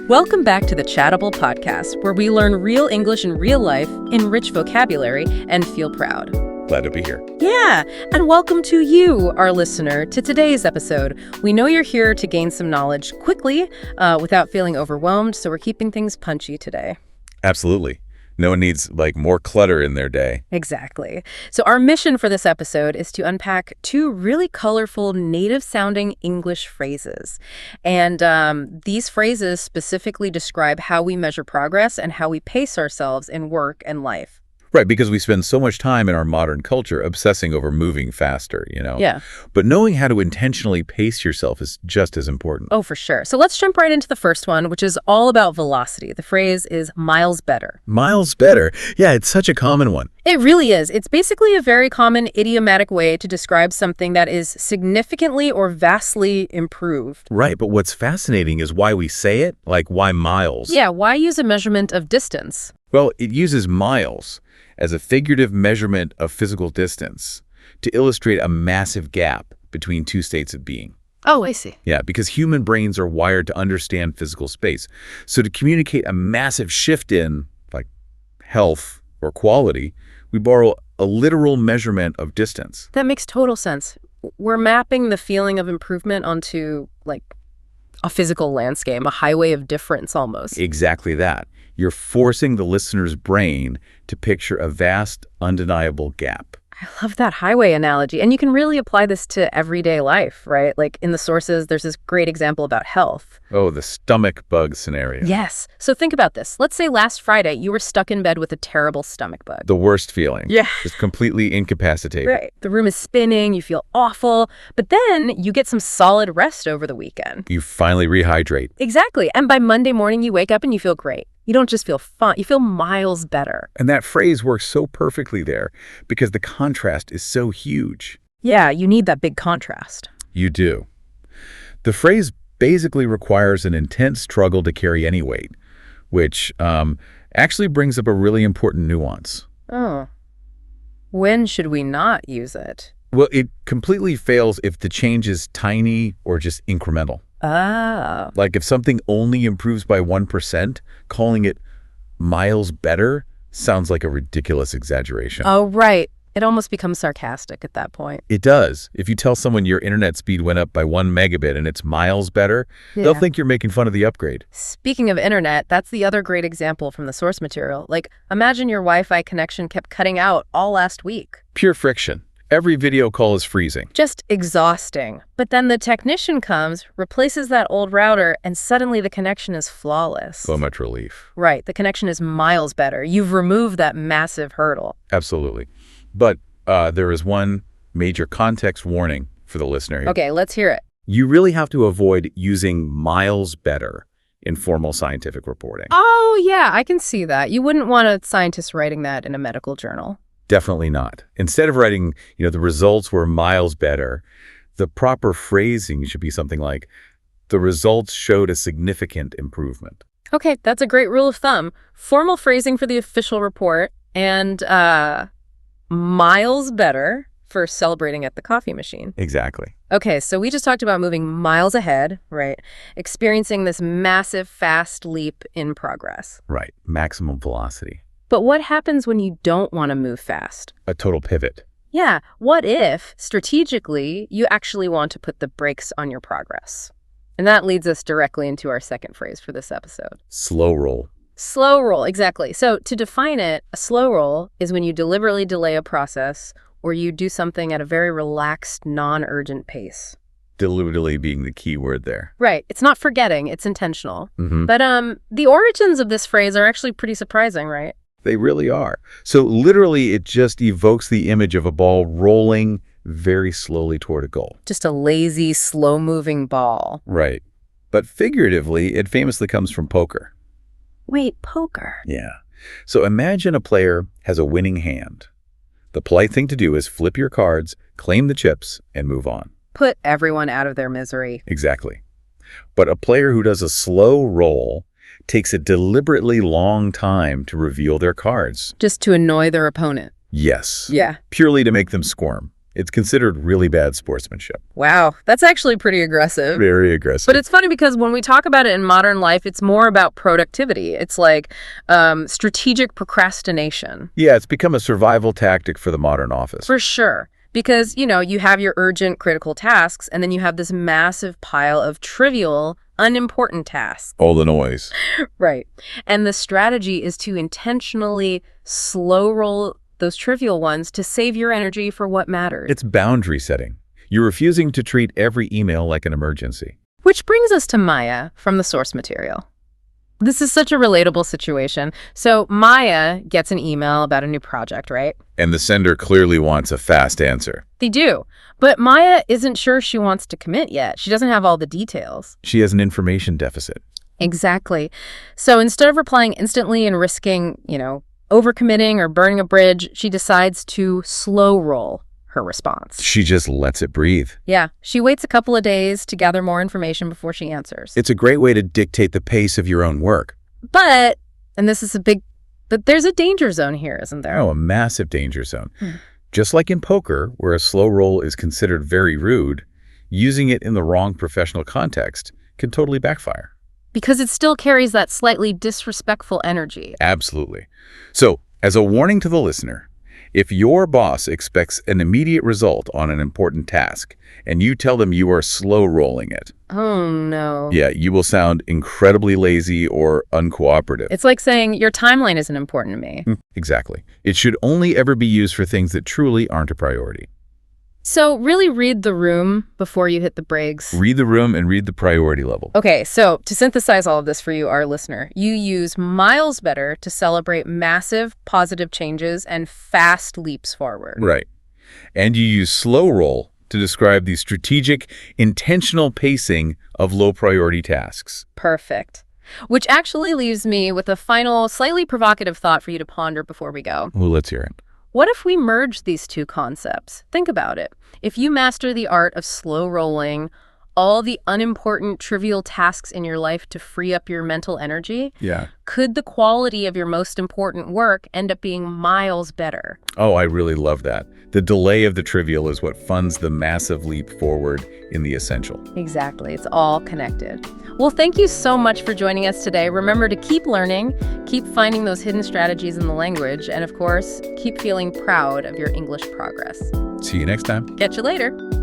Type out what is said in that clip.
Welcome back to the Chattable podcast, where we learn real English in real life, enrich vocabulary, and feel proud. Glad to be here. Yeah, and welcome to you, our listener, to today's episode. We know you're here to gain some knowledge quickly, without feeling overwhelmed, so we're keeping things punchy today. Absolutely. No one needs, more clutter in their day. Exactly. So our mission for this episode is to unpack two really colorful, native-sounding English phrases. And these phrases specifically describe how we measure progress and how we pace ourselves in work and life. Right, because we spend so much time in our modern culture obsessing over moving faster, Yeah. But knowing how to intentionally pace yourself is just as important. Oh, for sure. So let's jump right into the first one, which is all about velocity. The phrase is miles better. Miles better. Yeah, it's such a common one. It really is. It's basically a very common idiomatic way to describe something that is significantly or vastly improved. Right, but what's fascinating is why we say it, why miles? Yeah, why use a measurement of distance? Well, it uses miles as a figurative measurement of physical distance to illustrate a massive gap between two states of being. Oh, I see. Yeah, because human brains are wired to understand physical space. So to communicate a massive shift in, health or quality, we borrow a literal measurement of distance. That makes total sense. We're mapping the feeling of improvement onto, a physical landscape, a highway of difference almost. Exactly that. You're forcing the listener's brain to picture a vast, undeniable gap. I love that highway analogy. And you can really apply this to everyday life, right? In the sources, there's this great example about health. Oh, the stomach bug scenario. Yes. So think about this. Let's say last Friday, you were stuck in bed with a terrible stomach bug. The worst feeling. Yeah. Just completely incapacitated. Right. The room is spinning, you feel awful, but then you get some solid rest over the weekend. You finally rehydrate. Exactly. And by Monday morning, you wake up and you feel great. You don't just feel fun, you feel miles better. And that phrase works so perfectly there because the contrast is so huge. Yeah, you need that big contrast. You do. The phrase basically requires an intense struggle to carry any weight, which actually brings up a really important nuance. Oh. When should we not use it? Well, it completely fails if the change is tiny or just incremental. Ah. If something only improves by 1%, calling it miles better sounds like a ridiculous exaggeration. Oh, right. It almost becomes sarcastic at that point. It does. If you tell someone your internet speed went up by 1 megabit and it's miles better, they'll think you're making fun of the upgrade. Speaking of internet, that's the other great example from the source material. Imagine your Wi-Fi connection kept cutting out all last week. Pure friction. Every video call is freezing. Just exhausting. But then the technician comes, replaces that old router, and suddenly the connection is flawless. So much relief. Right. The connection is miles better. You've removed that massive hurdle. Absolutely. But there is one major context warning for the listener here. Okay, let's hear it. You really have to avoid using miles better in formal scientific reporting. Oh, yeah, I can see that. You wouldn't want a scientist writing that in a medical journal. Definitely not. Instead of writing, the results were miles better, the proper phrasing should be something like, the results showed a significant improvement. Okay, that's a great rule of thumb. Formal phrasing for the official report and miles better for celebrating at the coffee machine. Exactly. Okay, so we just talked about moving miles ahead, right? Experiencing this massive, fast leap in progress. Right. Maximum velocity. But what happens when you don't want to move fast? A total pivot. Yeah, what if, strategically, you actually want to put the brakes on your progress? And that leads us directly into our second phrase for this episode. Slow roll. Slow roll, exactly. So to define it, a slow roll is when you deliberately delay a process or you do something at a very relaxed, non-urgent pace. Deliberately being the key word there. Right. It's not forgetting, it's intentional. Mm-hmm. But the origins of this phrase are actually pretty surprising, right? They really are. So literally, it just evokes the image of a ball rolling very slowly toward a goal. Just a lazy, slow-moving ball. Right. But figuratively, it famously comes from poker. Wait, poker? Yeah. So imagine a player has a winning hand. The polite thing to do is flip your cards, claim the chips, and move on. Put everyone out of their misery. Exactly. But a player who does a slow roll takes a deliberately long time to reveal their cards. Just to annoy their opponent. Yes. Yeah. Purely to make them squirm. It's considered really bad sportsmanship. Wow, that's actually pretty aggressive. Very aggressive. But it's funny because when we talk about it in modern life, it's more about productivity. It's like strategic procrastination. Yeah, it's become a survival tactic for the modern office. For sure. Because, you have your urgent, critical tasks, and then you have this massive pile of trivial, unimportant tasks. All the noise. Right. And the strategy is to intentionally slow roll those trivial ones to save your energy for what matters. It's boundary setting. You're refusing to treat every email like an emergency. Which brings us to Maya from the source material. This is such a relatable situation. So Maya gets an email about a new project, right? And the sender clearly wants a fast answer. They do. But Maya isn't sure she wants to commit yet. She doesn't have all the details. She has an information deficit. Exactly. So instead of replying instantly and risking, overcommitting or burning a bridge, she decides to slow roll her response. She just lets it breathe. Yeah. She waits a couple of days to gather more information before she answers. It's a great way to dictate the pace of your own work. But there's a danger zone here, isn't there? Oh, a massive danger zone. Just like in poker, where a slow roll is considered very rude, using it in the wrong professional context can totally backfire. Because it still carries that slightly disrespectful energy. Absolutely. So, as a warning to the listener, if your boss expects an immediate result on an important task, and you tell them you are slow rolling it, oh no. yeah, you will sound incredibly lazy or uncooperative. It's like saying your timeline isn't important to me. Exactly. It should only ever be used for things that truly aren't a priority. So really read the room before you hit the brakes. Read the room and read the priority level. Okay, so to synthesize all of this for you, our listener, you use miles better to celebrate massive positive changes and fast leaps forward. Right. And you use slow roll to describe the strategic, intentional pacing of low-priority tasks. Perfect. Which actually leaves me with a final, slightly provocative thought for you to ponder before we go. Well, let's hear it. What if we merge these two concepts? Think about it. If you master the art of slow rolling all the unimportant, trivial tasks in your life to free up your mental energy, could the quality of your most important work end up being miles better? Oh, I really love that. The delay of the trivial is what funds the massive leap forward in the essential. Exactly. It's all connected. Well, thank you so much for joining us today. Remember to keep learning, keep finding those hidden strategies in the language, and of course, keep feeling proud of your English progress. See you next time. Catch you later.